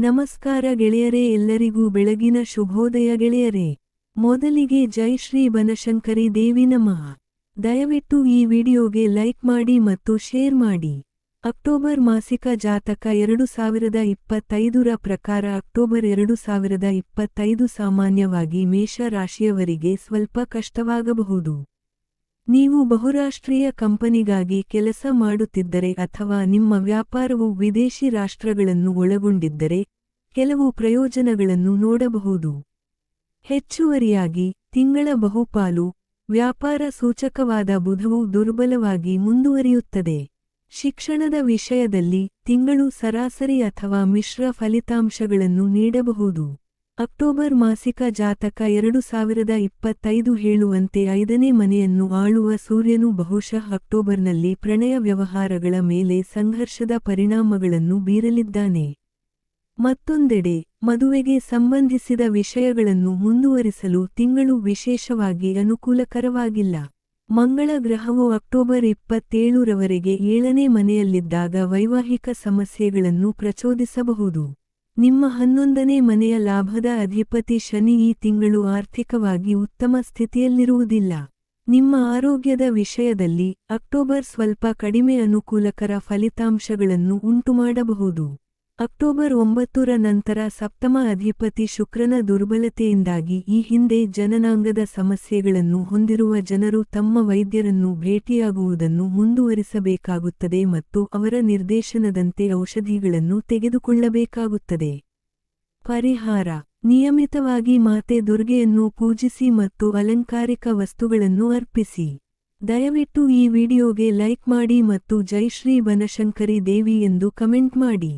ನಮಸ್ಕಾರ ಗೆಳೆಯರೇ, ಎಲ್ಲರಿಗೂ ಬೆಳಗಿನ ಶುಭೋದಯ ಗೆಳೆಯರೇ. ಮೊದಲಿಗೆ ಜೈ ಶ್ರೀ ಬನಶಂಕರಿ ದೇವಿ ನಮಃ. ದಯವಿಟ್ಟು ಈ ವಿಡಿಯೋಗೆ ಲೈಕ್ ಮಾಡಿ ಮತ್ತು ಶೇರ್ ಮಾಡಿ. ಅಕ್ಟೋಬರ್ ಮಾಸಿಕ ಜಾತಕ 2025ರ ಪ್ರಕಾರ ಅಕ್ಟೋಬರ್ 2025 ಸಾಮಾನ್ಯವಾಗಿ ಮೇಷ ರಾಶಿಯವರಿಗೆ ಸ್ವಲ್ಪ ಕಷ್ಟವಾಗಬಹುದು. ನೀವು ಬಹುರಾಷ್ಟ್ರೀಯ ಕಂಪನಿಗಾಗಿ ಕೆಲಸ ಮಾಡುತ್ತಿದ್ದರೆ ಅಥವಾ ನಿಮ್ಮ ವ್ಯಾಪಾರವು ವಿದೇಶಿ ರಾಷ್ಟ್ರಗಳನ್ನು ಒಳಗೊಂಡಿದ್ದರೆ ಕೆಲವು ಪ್ರಯೋಜನಗಳನ್ನು ನೋಡಬಹುದು. ಹೆಚ್ಚುವರಿಯಾಗಿ ತಿಂಗಳ ಬಹುಪಾಲು ವ್ಯಾಪಾರ ಸೂಚಕವಾದ ಬುಧವು ದುರ್ಬಲವಾಗಿ ಮುಂದುವರಿಯುತ್ತದೆ. ಶಿಕ್ಷಣದ ವಿಷಯದಲ್ಲಿ ತಿಂಗಳು ಸರಾಸರಿ ಅಥವಾ ಮಿಶ್ರ ಫಲಿತಾಂಶಗಳನ್ನು ನೀಡಬಹುದು. ಅಕ್ಟೋಬರ್ ಮಾಸಿಕ ಜಾತಕ 2025 ಹೇಳುವಂತೆ 5ನೇ ಮನೆಯನ್ನು ಆಳುವ ಸೂರ್ಯನು ಬಹುಶಃ ಅಕ್ಟೋಬರ್ನಲ್ಲಿ ಪ್ರಣಯ ವ್ಯವಹಾರಗಳ ಮೇಲೆ ಸಂಘರ್ಷದ ಪರಿಣಾಮಗಳನ್ನು ಬೀರಲಿದ್ದಾನೆ. ಮತ್ತೊಂದೆಡೆ ಮದುವೆಗೆ ಸಂಬಂಧಿಸಿದ ವಿಷಯಗಳನ್ನು ಮುಂದುವರಿಸಲು ತಿಂಗಳು ವಿಶೇಷವಾಗಿ ಅನುಕೂಲಕರವಾಗಿಲ್ಲ. ಮಂಗಳ ಗ್ರಹವು ಅಕ್ಟೋಬರ್ 27ರವರೆಗೆ 7ನೇ ಮನೆಯಲ್ಲಿದ್ದಾಗ ವೈವಾಹಿಕ ಸಮಸ್ಯೆಗಳನ್ನು ಪ್ರಚೋದಿಸಬಹುದು. ನಿಮ್ಮ 11ನೇ ಮನೆಯ ಲಾಭದ ಅಧಿಪತಿ ಶನಿ ಈ ತಿಂಗಳು ಆರ್ಥಿಕವಾಗಿ ಉತ್ತಮ ಸ್ಥಿತಿಯಲ್ಲಿರುವುದಿಲ್ಲ. ನಿಮ್ಮ ಆರೋಗ್ಯದ ವಿಷಯದಲ್ಲಿ ಅಕ್ಟೋಬರ್ ಸ್ವಲ್ಪ ಕಡಿಮೆ ಅನುಕೂಲಕರ ಫಲಿತಾಂಶಗಳನ್ನು ಉಂಟುಮಾಡಬಹುದು. ಅಕ್ಟೋಬರ್ 9ರ ನಂತರ ಸಪ್ತಮ ಅಧಿಪತಿ ಶುಕ್ರನ ದುರ್ಬಲತೆಯಿಂದಾಗಿ ಈ ಹಿಂದೆ ಜನನಾಂಗದ ಸಮಸ್ಯೆಗಳನ್ನು ಹೊಂದಿರುವ ಜನರು ತಮ್ಮ ವೈದ್ಯರನ್ನು ಭೇಟಿಯಾಗುವುದನ್ನು ಮುಂದುವರಿಸಬೇಕಾಗುತ್ತದೆ ಮತ್ತು ಅವರ ನಿರ್ದೇಶನದಂತೆ ಔಷಧಿಗಳನ್ನು ತೆಗೆದುಕೊಳ್ಳಬೇಕಾಗುತ್ತದೆ. ಪರಿಹಾರ: ನಿಯಮಿತವಾಗಿ ಮಾತೆ ದುರ್ಗೆಯನ್ನು ಪೂಜಿಸಿ ಮತ್ತು ಅಲಂಕಾರಿಕ ವಸ್ತುಗಳನ್ನು ಅರ್ಪಿಸಿ. ದಯವಿಟ್ಟು ಈ ವಿಡಿಯೋಗೆ ಲೈಕ್ ಮಾಡಿ ಮತ್ತು ಜೈ ಶ್ರೀ ಬನಶಂಕರಿ ದೇವಿ ಎಂದು ಕಮೆಂಟ್ ಮಾಡಿ.